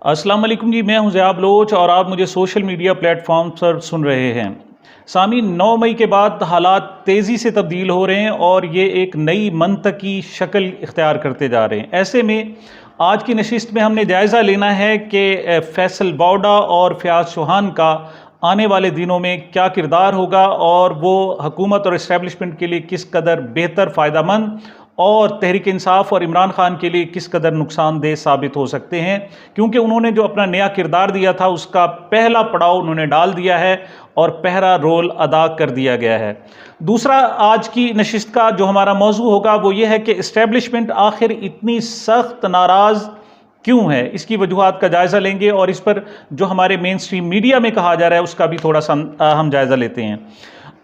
अस्सलाम वालेकुम जी, मैं हूं ज़िया बलोच और आप मुझे सोशल मीडिया प्लेटफॉर्म पर सुन रहे हैं। सामीन, 9 मई के बाद हालात तेज़ी से तब्दील हो रहे हैं और ये एक नई मंतकी शक्ल इख्तियार करते जा रहे हैं। ऐसे में आज की नशिस्त में हमने जायज़ा लेना है कि फैसल बावडा और फयाज़ चौहान का आने वाले दिनों में क्या किरदार होगा और वो हुकूमत और इस्टेब्लिशमेंट के लिए किस कदर बेहतर, फ़ायदेमंद और तहरीक इंसाफ और इमरान खान के लिए किस कदर नुकसानदेह साबित हो सकते हैं, क्योंकि उन्होंने जो अपना नया किरदार दिया था उसका पहला पड़ाव उन्होंने डाल दिया है और पहला रोल अदा कर दिया गया है। दूसरा, आज की नशिस्त का जो हमारा मौजू होगा वो ये है कि इस्टेब्लिशमेंट आखिर इतनी सख्त नाराज़ क्यों है, इसकी वजूहात का जायज़ा लेंगे और इस पर जो हमारे मेन स्ट्रीम मीडिया में कहा जा रहा है उसका भी थोड़ा सा हम जायज़ा लेते हैं।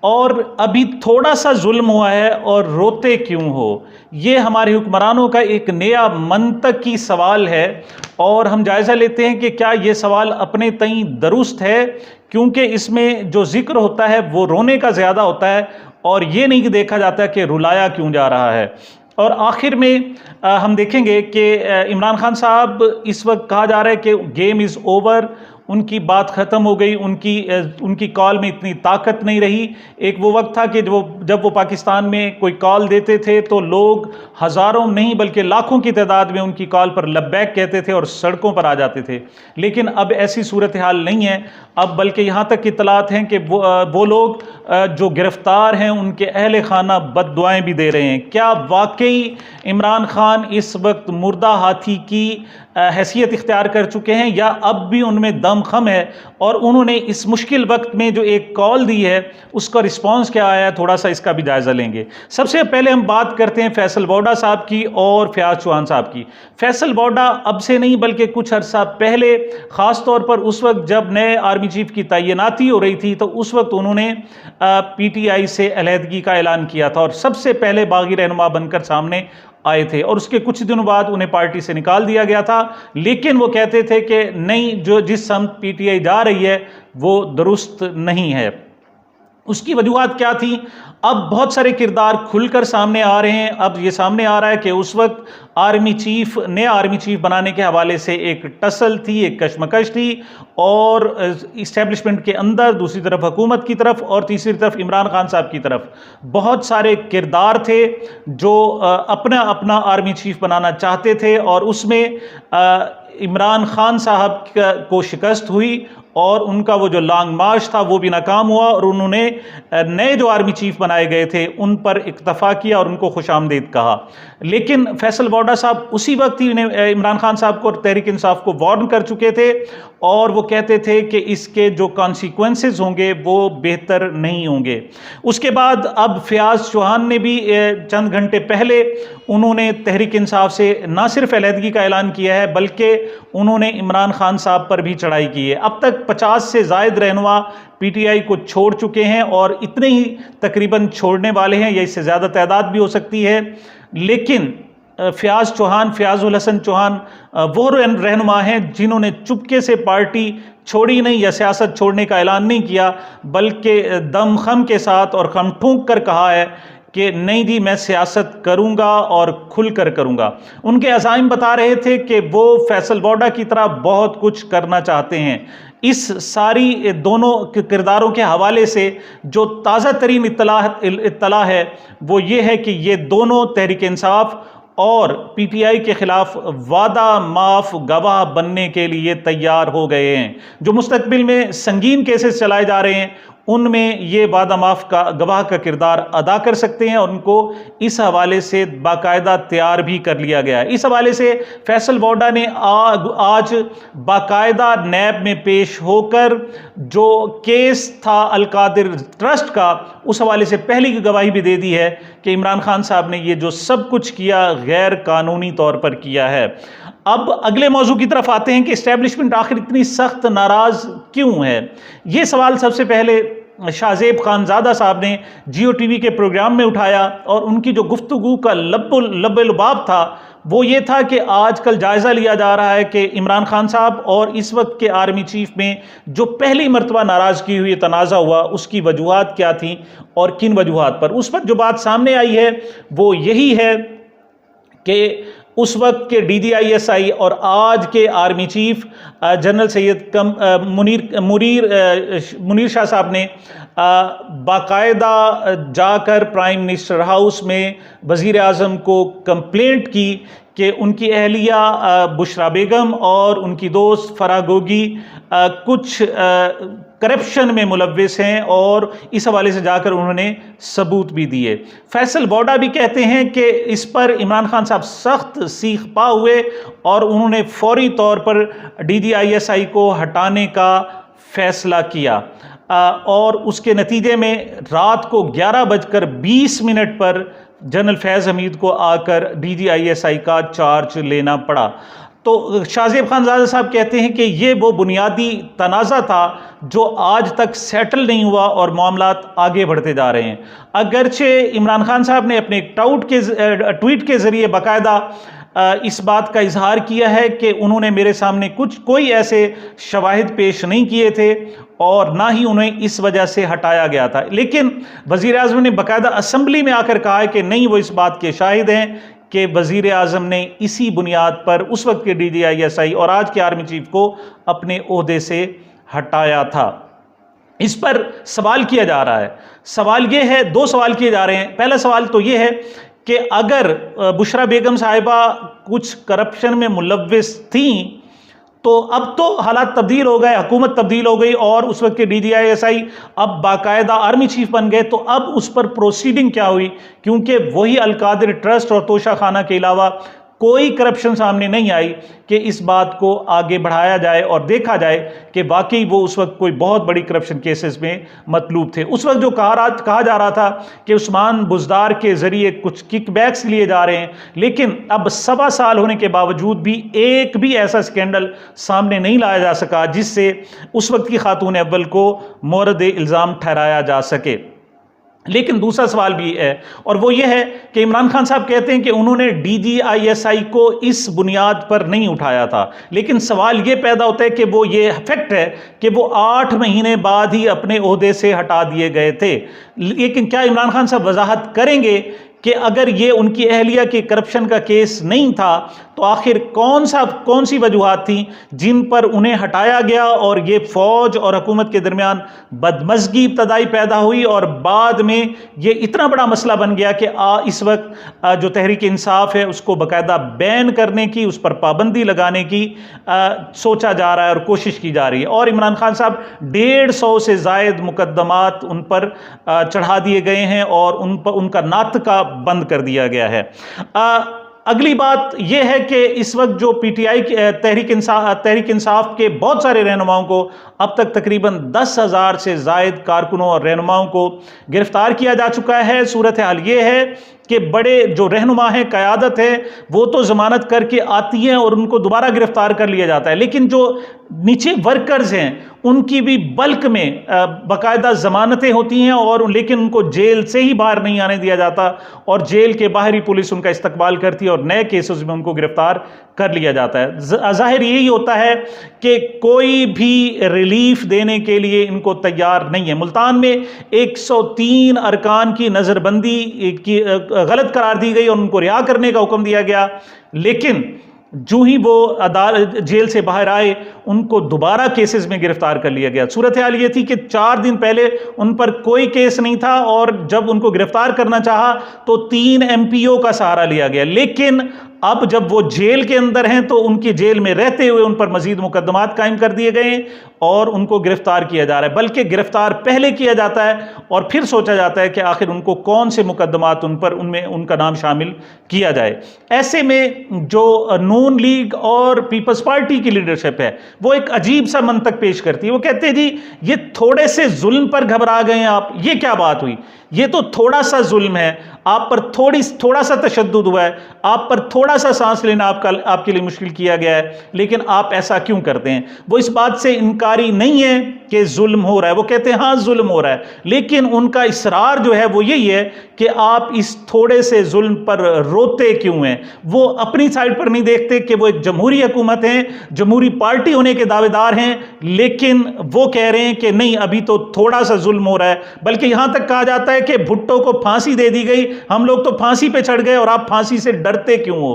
और अभी थोड़ा सा जुल्म हुआ है और रोते क्यों हो, ये हमारे हुक्मरानों का एक नया मंतकी सवाल है और हम जायज़ा लेते हैं कि क्या ये सवाल अपने तई दुरुस्त है, क्योंकि इसमें जो जिक्र होता है वो रोने का ज़्यादा होता है और ये नहीं देखा जाता कि रुलाया क्यों जा रहा है। और आखिर में हम देखेंगे कि इमरान खान साहब, इस वक्त कहा जा रहा है कि गेम इज़ ओवर, उनकी बात ख़त्म हो गई, उनकी कॉल में इतनी ताकत नहीं रही। एक वो वक्त था कि जब वो पाकिस्तान में कोई कॉल देते थे तो लोग हज़ारों नहीं बल्कि लाखों की तादाद में उनकी कॉल पर लब्बैक कहते थे और सड़कों पर आ जाते थे। लेकिन अब ऐसी सूरत हाल नहीं है। अब बल्कि यहाँ तक इत्तलात हैं कि वो लोग जो गिरफ्तार हैं उनके अहल खाना बद्दुआएँ भी दे रहे हैं। क्या वाकई इमरान खान इस वक्त मुर्दा हाथी की हैसियत इख्तियार कर चुके हैं या अब भी उनमें दम खम है और उन्होंने इस मुश्किल वक्त में जो एक कॉल दी है उसका रिस्पांस क्या आया है, थोड़ा सा इसका भी जायज़ा लेंगे। सबसे पहले हम बात करते हैं फैसल बावडा साहब की और फयाज़ चौहान साहब की। फैसल बावडा अब से नहीं बल्कि कुछ अर्सा पहले, ख़ास तौर पर उस वक्त जब नए आर्मी चीफ की तैनाती हो रही थी, तो उस वक्त उन्होंने PTI से अलहदगी का ऐलान किया था और सबसे पहले बागी रहनुमा बनकर सामने आए थे और उसके कुछ दिनों बाद उन्हें पार्टी से निकाल दिया गया था। लेकिन वो कहते थे कि नहीं, जिस समत PTI जा रही है वो दुरुस्त नहीं है। उसकी वजूहत क्या थी? अब बहुत सारे किरदार खुलकर सामने आ रहे हैं। अब ये सामने आ रहा है कि उस वक्त नया आर्मी चीफ बनाने के हवाले से एक टसल थी, एक कशमकश थी और इस्टेब्लिशमेंट के अंदर, दूसरी तरफ हुकूमत की तरफ और तीसरी तरफ इमरान खान साहब की तरफ बहुत सारे किरदार थे जो अपना अपना आर्मी चीफ बनाना चाहते थे और उसमें इमरान खान साहब को शिकस्त हुई और उनका वो जो लॉन्ग मार्च था वो भी नाकाम हुआ और उन्होंने नए जो आर्मी चीफ बनाए गए थे उन पर इक्तफा किया और उनको खुशामदीद कहा। लेकिन फैसल बावडा साहब उसी वक्त ही इमरान खान साहब को और तहरीक इंसाफ को वार्न कर चुके थे और वो कहते थे कि इसके जो कॉन्सिक्वेंसेस होंगे वो बेहतर नहीं होंगे। उसके बाद अब फयाज़ चौहान ने भी चंद घंटे पहले उन्होंने तहरीक इंसाफ से ना सिर्फ अलहदगी का ऐलान किया है बल्कि उन्होंने इमरान खान साहब पर भी चढ़ाई की है। अब तक 50 से ज़ायद रहनुमा PTI को छोड़ चुके हैं और इतने ही तकरीबन छोड़ने वाले हैं या इससे ज़्यादा तादाद भी हो सकती है। लेकिन फयाज़ुल हसन चौहान वो रहनुमा हैं जिन्होंने चुपके से पार्टी छोड़ी नहीं या सियासत छोड़ने का ऐलान नहीं किया, बल्कि दमखम के साथ और खम ठूंक कर कहा है कि नहीं जी, मैं सियासत करूंगा और खुलकर करूंगा। उनके अज़ाइम बता रहे थे कि वो फैसल बावडा की तरह बहुत कुछ करना चाहते हैं। इस सारी दोनों किरदारों के हवाले से जो ताज़ा तरीन इत्तला है वो ये है कि ये दोनों तहरीक इंसाफ और PTI के खिलाफ वादा माफ गवाह बनने के लिए तैयार हो गए हैं। जो मुस्तकबिल में संगीन केसेस चलाए जा रहे हैं उनमें ये वादा माफ का गवाह का किरदार अदा कर सकते हैं और उनको इस हवाले से बाकायदा तैयार भी कर लिया गया है। इस हवाले से फैसल बावडा ने आज बाकायदा नैब में पेश होकर जो केस था अलकादिर ट्रस्ट का, उस हवाले से पहली गवाही भी दे दी है कि इमरान खान साहब ने ये जो सब कुछ किया गैर कानूनी तौर पर किया है। अब अगले मौजू की तरफ आते हैं कि इस्टेब्लिशमेंट आखिर इतनी सख्त नाराज़ क्यों है। ये सवाल सबसे पहले शाहजेब खानजादा साहब ने जियो टीवी के प्रोग्राम में उठाया और उनकी जो गुफ्तगू का लब्बे-लुबाब था वो ये था कि आजकल जायज़ा लिया जा रहा है कि इमरान खान साहब और इस वक्त के आर्मी चीफ में जो पहली मरतबा नाराज़गी हुई, तनाज़ा हुआ, उसकी वजूहात क्या थी और किन वजूहात पर। उस पर जो बात सामने आई है वो यही है कि उस वक्त के DGISI और आज के army chief general Syed Munir Shah साहब ने बाकायदा जाकर प्राइम मिनिस्टर हाउस में वज़ीर आज़म को कंप्लेंट की कि उनकी अहलिया बुशरा बेगम और उनकी दोस्त फराह गोगी कुछ करप्शन में मुलव्विस हैं, और इस हवाले से जाकर उन्होंने सबूत भी दिए। फैसल बौडा भी कहते हैं कि इस पर इमरान खान साहब सख्त सीख पा हुए और उन्होंने फौरी तौर पर DGISI को हटाने का फैसला किया, और उसके नतीजे में रात को 11:20 पर जनरल फैज़ हमीद को आकर DGISI का चार्ज लेना पड़ा। तो शाहज़ेब खानज़ादा साहब कहते हैं कि ये वो बुनियादी तनाज़ा था जो आज तक सेटल नहीं हुआ और मामलात आगे बढ़ते जा रहे हैं। अगरचे इमरान खान साहब ने अपने एक ट्वीट के ज़रिए बाकायदा इस बात का इजहार किया है कि उन्होंने मेरे सामने कोई ऐसे शवाहिद पेश नहीं किए थे और ना ही उन्हें इस वजह से हटाया गया था, लेकिन वज़ीर आज़म ने बाकायदा असम्बली में आकर कहा है कि नहीं, वो इस बात के शाहिद हैं कि वज़ीर आज़म ने इसी बुनियाद पर उस वक्त के DGISI और आज के आर्मी चीफ को अपने ओहदे से हटाया था। इस पर सवाल किया जा रहा है, सवाल ये है, दो सवाल किए जा रहे हैं। पहला सवाल तो ये है कि अगर बुशरा बेगम साहिबा कुछ करप्शन में मुलव्विस थी तो अब तो हालात तब्दील हो गए, हुकूमत तब्दील हो गई और उस वक्त के DGISI अब बाकायदा आर्मी चीफ बन गए, तो अब उस पर प्रोसीडिंग क्या हुई? क्योंकि वही अलकादिर ट्रस्ट और तोशा खाना के अलावा कोई करप्शन सामने नहीं आई कि इस बात को आगे बढ़ाया जाए और देखा जाए कि वाकई वो उस वक्त कोई बहुत बड़ी करप्शन केसेस में मतलूब थे। उस वक्त जो कहा जा रहा था कि उस्मान बुज़दार के ज़रिए कुछ किकबैक्स लिए जा रहे हैं, लेकिन अब 1.25 साल होने के बावजूद भी एक भी ऐसा स्कैंडल सामने नहीं लाया जा सका जिससे उस वक्त की खातून अव्वल को मोरद इल्ज़ाम ठहराया जा सके। लेकिन दूसरा सवाल भी है, और वो ये है कि इमरान खान साहब कहते हैं कि उन्होंने DGISI को इस बुनियाद पर नहीं उठाया था, लेकिन सवाल ये पैदा होता है कि वो ये फैक्ट है कि वो 8 महीने बाद ही अपने ओहदे से हटा दिए गए थे। लेकिन क्या इमरान खान साहब वजाहत करेंगे कि अगर ये उनकी अहलिया के करप्शन का केस नहीं था तो आखिर कौन सी वजूहात थी जिन पर उन्हें हटाया गया और ये फ़ौज और हुकूमत के दरमियान बदमज़गी इब्तदाई पैदा हुई और बाद में ये इतना बड़ा मसला बन गया कि इस वक्त जो तहरीक इंसाफ है उसको बाकायदा बैन करने की, उस पर पाबंदी लगाने की सोचा जा रहा है और कोशिश की जा रही है। और इमरान खान साहब 150 से ज़ायद मुकदमात उन पर चढ़ा दिए गए हैं और उनका नातका बंद कर दिया गया है। अगली बात यह है कि इस वक्त जो PTI तहरीक इंसाफ के बहुत सारे रहनुमाओं को अब तक तकरीबन 10,000 से ज़ायद कारकुनों और रहनुमाओं को गिरफ्तार किया जा चुका है। सूरत हाल ये है कि बड़े जो रहनुमा हैं, क़यादत है, वो तो ज़मानत करके आती हैं और उनको दोबारा गिरफ्तार कर लिया जाता है, लेकिन जो नीचे वर्कर्स हैं उनकी भी बल्क में बाकायदा ज़मानतें होती हैं और लेकिन उनको जेल से ही बाहर नहीं आने दिया जाता और जेल के बाहर ही पुलिस उनका इस्तकबाल करती है और नए केसेस में उनको गिरफ्तार कर लिया जाता है। ज़ाहिर यही होता है कि कोई भी रिलीफ देने के लिए इनको तैयार नहीं है। मुल्तान में 103 अरकान की नज़रबंदी की गलत करार दी गई और उनको रिहा करने का हुक्म दिया गया, लेकिन जो ही वो जेल से बाहर आए उनको दोबारा केसेस में गिरफ्तार कर लिया गया। सूरत हाल ये थी कि 4 दिन पहले उन पर कोई केस नहीं था और जब उनको गिरफ्तार करना चाहा तो 3 MPO का सहारा लिया गया, लेकिन अब जब वो जेल के अंदर हैं तो उनकी जेल में रहते हुए उन पर मजीद मुकदमात कायम कर दिए गए और उनको गिरफ्तार किया जा रहा है। बल्कि गिरफ्तार पहले किया जाता है और फिर सोचा जाता है कि आखिर उनको कौन से मुकदमात उनमें उनका नाम शामिल किया जाए। ऐसे में जो नून लीग और पीपल्स पार्टी की लीडरशिप है वो एक अजीब सा मंतक पेश करती है। वो कहते हैं जी ये थोड़े से जुल्म पर घबरा गए हैं आप, ये क्या बात हुई, ये तो थोड़ा सा जुल्म है, आप पर थोड़ा सा तशद्दुद हुआ है, आप पर थोड़ा सा सांस लेना आपके लिए मुश्किल किया गया है, लेकिन आप ऐसा क्यों करते हैं? वो इस बात से इनकारी नहीं है कि जुल्म हो रहा है, वो कहते हैं हाँ जुल्म हो रहा है, लेकिन उनका इसरार जो है वो यही है कि आप इस थोड़े से जुल्म पर रोते क्यों हैं। वो अपनी साइड पर नहीं देखते कि वो एक जमहूरी हुकूमत है, जमहूरी पार्टी होने के दावेदार हैं, लेकिन वो कह रहे हैं कि नहीं अभी तो थोड़ा सा जुल्म हो रहा है। बल्कि यहां तक कहा जाता है कि भुट्टो को फांसी दे दी गई, हम लोग तो फांसी पे चढ़ गए और आप फांसी से डरते क्यों हो।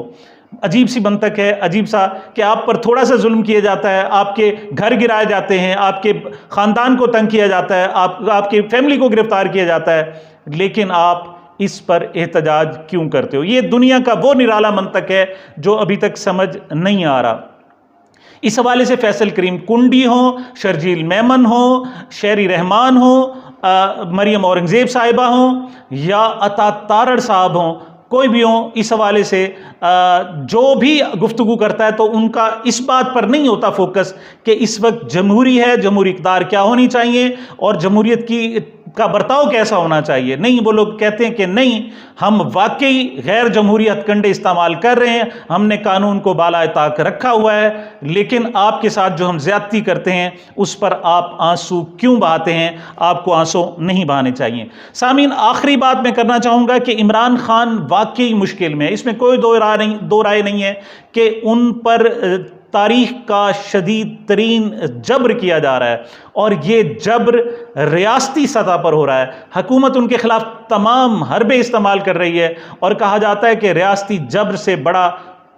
अजीब सी मंतक है, अजीब सा कि आप पर थोड़ा सा जुल्म किया जाता है, आपके घर गिराए जाते हैं, आपके ख़ानदान को तंग किया जाता है, आपकी फैमिली को गिरफ्तार किया जाता है, लेकिन आप इस पर एहतजाज क्यों करते हो? ये दुनिया का वो निराला मंतक है जो अभी तक समझ नहीं आ रहा। इस हवाले से फैसल करीम कुंडी हो, शर्जील मेमन हो, शेरी रहमान हो, मरियम औरंगज़ेब साहिबा हो या अता तारड़ साहब हों, कोई भी हो, इस हवाले से जो भी गुफ्तगू करता है तो उनका इस बात पर नहीं होता फोकस कि इस वक्त जमहूरी है, जमहूरी इक़्तिदार क्या होनी चाहिए और जमहूरियत का बर्ताव कैसा होना चाहिए। नहीं, वो लोग कहते हैं कि नहीं, हम वाकई गैर जमहूरी हथकंडे इस्तेमाल कर रहे हैं, हमने कानून को बाला ताक रखा हुआ है, लेकिन आपके साथ जो हम ज्यादती करते हैं उस पर आप आंसू क्यों बहाते हैं? आपको आंसू नहीं बहाने चाहिए। सामीन, आखिरी बात मैं करना चाहूँगा कि इमरान खान वाकई मुश्किल में है, इसमें कोई दो राय नहीं है कि उन पर तारीख का शदीद तरीन जबर किया जा रहा है और ये जबर रियासती सतह पर हो रहा है। हुकूमत उनके खिलाफ तमाम हरबे इस्तेमाल कर रही है और कहा जाता है कि रियासती जबर से बड़ा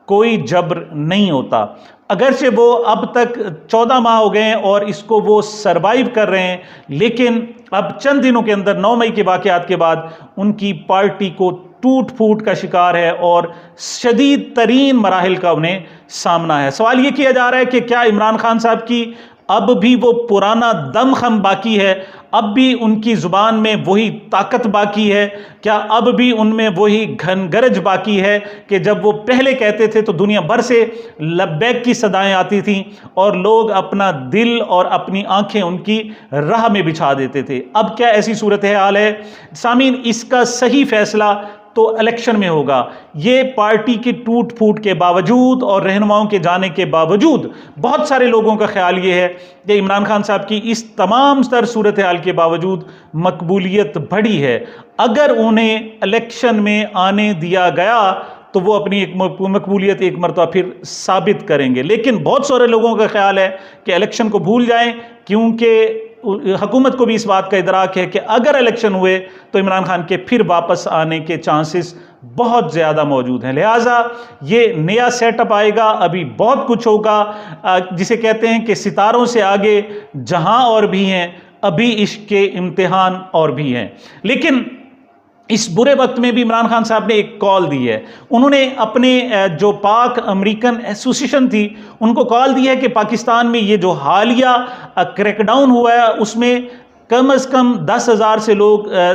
कोई जबर नहीं होता। अगरचे वो अब तक 14 माह हो गए हैं और इसको वो सरवाइव कर रहे हैं, लेकिन अब चंद दिनों के अंदर 9 मई के वाक़यात के बाद उनकी पार्टी को टूट फूट का शिकार है और शदीद तरीन मराहिल का उन्हें सामना है। सवाल ये किया जा रहा है कि क्या इमरान खान साहब की अब भी वो पुराना दमखम बाकी है, अब भी उनकी ज़ुबान में वही ताकत बाकी है, क्या अब भी उनमें वही घनगरज बाकी है कि जब वो पहले कहते थे तो दुनिया भर से लब्बैक की सदाएं आती थीं और लोग अपना दिल और अपनी आंखें उनकी राह में बिछा देते थे। अब क्या ऐसी सूरत हाल है? सामीन, इसका सही फैसला तो इलेक्शन में होगा। ये पार्टी की टूट फूट के बावजूद और रहनुमाओं के जाने के बावजूद बहुत सारे लोगों का ख्याल ये है कि इमरान खान साहब की इस तमाम स्तर सूरत हाल के बावजूद मकबूलियत बढ़ी है। अगर उन्हें इलेक्शन में आने दिया गया तो वो अपनी एक मकबूलियत एक मरतबा फिर साबित करेंगे, लेकिन बहुत सारे लोगों का ख्याल है कि इलेक्शन को भूल जाएं, क्योंकि हुकूमत को भी इस बात का इदराक है कि अगर इलेक्शन हुए तो इमरान खान के फिर वापस आने के चांसेस बहुत ज़्यादा मौजूद हैं। लिहाजा ये नया सेटअप आएगा, अभी बहुत कुछ होगा, जिसे कहते हैं कि सितारों से आगे जहां और भी हैं, अभी इश्क के इम्तिहान और भी हैं। लेकिन इस बुरे वक्त में भी इमरान खान साहब ने एक कॉल दी है। उन्होंने अपने जो पाक अमेरिकन एसोसिएशन थी उनको कॉल दी है कि पाकिस्तान में ये जो हालिया क्रैकडाउन हुआ है उसमें कम से कम 10,000 से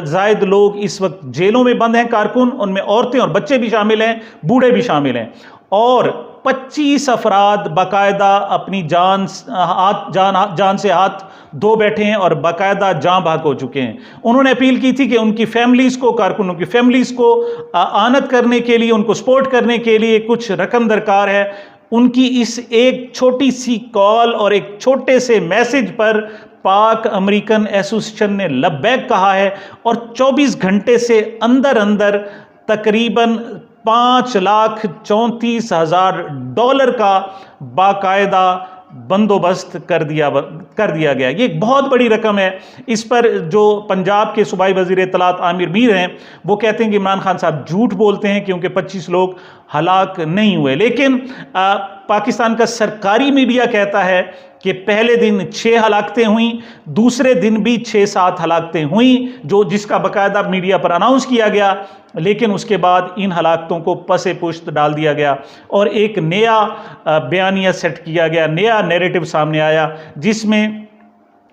ज़ायद लोग इस वक्त जेलों में बंद हैं, कारकुन, उनमें औरतें और बच्चे भी शामिल हैं, बूढ़े भी शामिल हैं, और 25 अफराद बाकायदा अपनी जान से हाथ धो बैठे हैं और बाकायदा जान भाग हो चुके हैं। उन्होंने अपील की थी कि उनकी फैमिलीज़ को, कारकुनों की फैमिलीज़ को आनत करने के लिए, उनको सपोर्ट करने के लिए कुछ रकम दरकार है। उनकी इस एक छोटी सी कॉल और एक छोटे से मैसेज पर पाक अमेरिकन एसोसिएशन ने लब्बैक कहा है और 24 घंटे से अंदर अंदर तकरीबन $5,34,000 का बाकायदा बंदोबस्त कर दिया गया। ये एक बहुत बड़ी रकम है। इस पर जो पंजाब के सूबाई वज़ीर इत्तलात आमिर मीर हैं वो कहते हैं कि इमरान खान साहब झूठ बोलते हैं क्योंकि 25 लोग हलाक नहीं हुए, लेकिन पाकिस्तान का सरकारी मीडिया कहता है कि पहले दिन 6 हलाकतें हुई, दूसरे दिन भी 6-7 हलाकतें हुई, जिसका बाकायदा मीडिया पर अनाउंस किया गया, लेकिन उसके बाद इन हलाकतों को पसे पुश्त डाल दिया गया और एक नया बयानिया सेट किया गया, नया नैरेटिव सामने आया जिसमें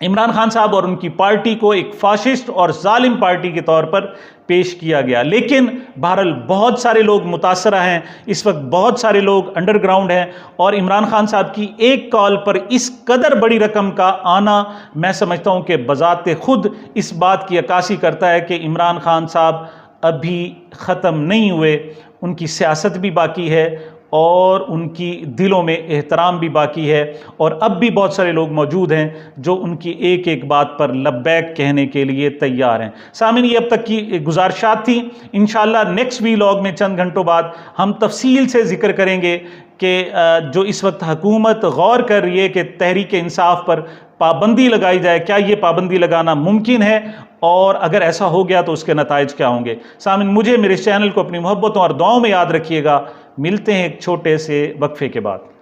इमरान खान साहब और उनकी पार्टी को एक फाशिस्ट और जालिम पार्टी के तौर पर पेश किया गया। लेकिन बहरहाल बहुत सारे लोग मुतासरा हैं, इस वक्त बहुत सारे लोग अंडरग्राउंड हैं और इमरान खान साहब की एक कॉल पर इस कदर बड़ी रकम का आना मैं समझता हूं कि बजाते खुद इस बात की अक्कासी करता है कि इमरान खान साहब अभी ख़त्म नहीं हुए, उनकी सियासत भी बाकी है और उनकी दिलों में एहतराम भी बाकी है और अब भी बहुत सारे लोग मौजूद हैं जो उनकी एक एक बात पर लब्बैक कहने के लिए तैयार हैं। सामीन, ये अब तक की गुजारिशात थी। इंशाअल्लाह नेक्स्ट वीलॉग में चंद घंटों बाद हम तफसील से जिक्र करेंगे कि जो इस वक्त हुकूमत गौर कर रही है कि तहरीक इंसाफ पर पाबंदी लगाई जाए, क्या ये पाबंदी लगाना मुमकिन है और अगर ऐसा हो गया तो उसके नताइज क्या होंगे। सामीन, मुझे मेरे चैनल को अपनी मोहब्बतों और दुआओं में याद रखिएगा। मिलते हैं एक छोटे से वक्फे के बाद।